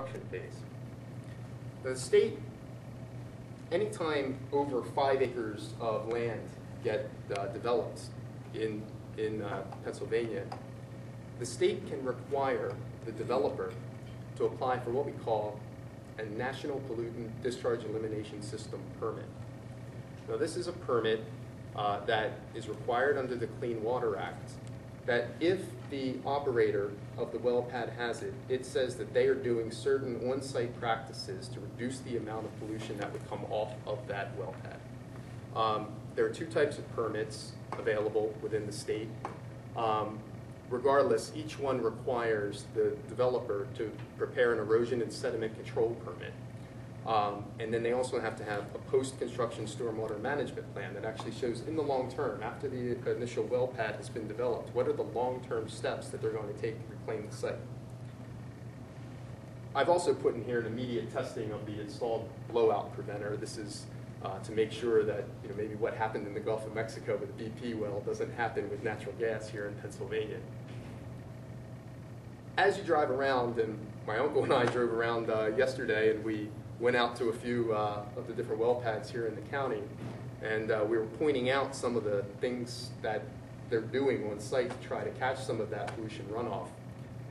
construction phase. The state, anytime over 5 acres of land get developed in Pennsylvania, the state can require the developer to apply for what we call a National Pollutant Discharge Elimination System permit. Now this is a permit that is required under the Clean Water Act, that if the operator of the well pad has it, it says that they are doing certain on-site practices to reduce the amount of pollution that would come off of that well pad. There are 2 types of permits available within the state. Regardless, each one requires the developer to prepare an erosion and sediment control permit. And then they also have to have a post-construction stormwater management plan that actually shows in the long term, after the initial well pad has been developed, what are the long-term steps that they're going to take to reclaim the site. I've also put in here an immediate testing of the installed blowout preventer. This is to make sure that maybe what happened in the Gulf of Mexico with the BP well doesn't happen with natural gas here in Pennsylvania. As you drive around, and my uncle and I drove around yesterday, and we went out to a few of the different well pads here in the county, and we were pointing out some of the things that they're doing on site to try to catch some of that pollution runoff.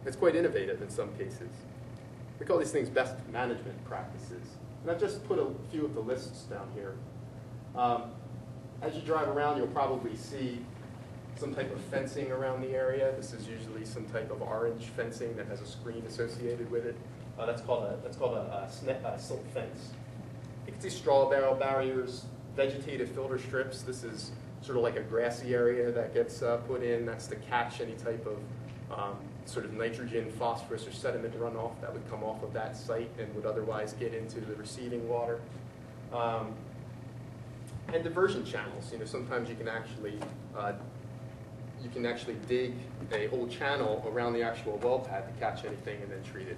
It's quite innovative in some cases. We call these things best management practices. And I've just put a few of the lists down here. As you drive around, you'll probably see some type of fencing around the area. This is usually some type of orange fencing that has a screen associated with it. That's called a silt fence. You can see straw barrel barriers, vegetative filter strips. This is sort of like a grassy area that gets put in. That's to catch any type of sort of nitrogen, phosphorus, or sediment runoff that would come off of that site and would otherwise get into the receiving water. And diversion channels. Sometimes you can actually dig a whole channel around the actual well pad to catch anything and then treat it.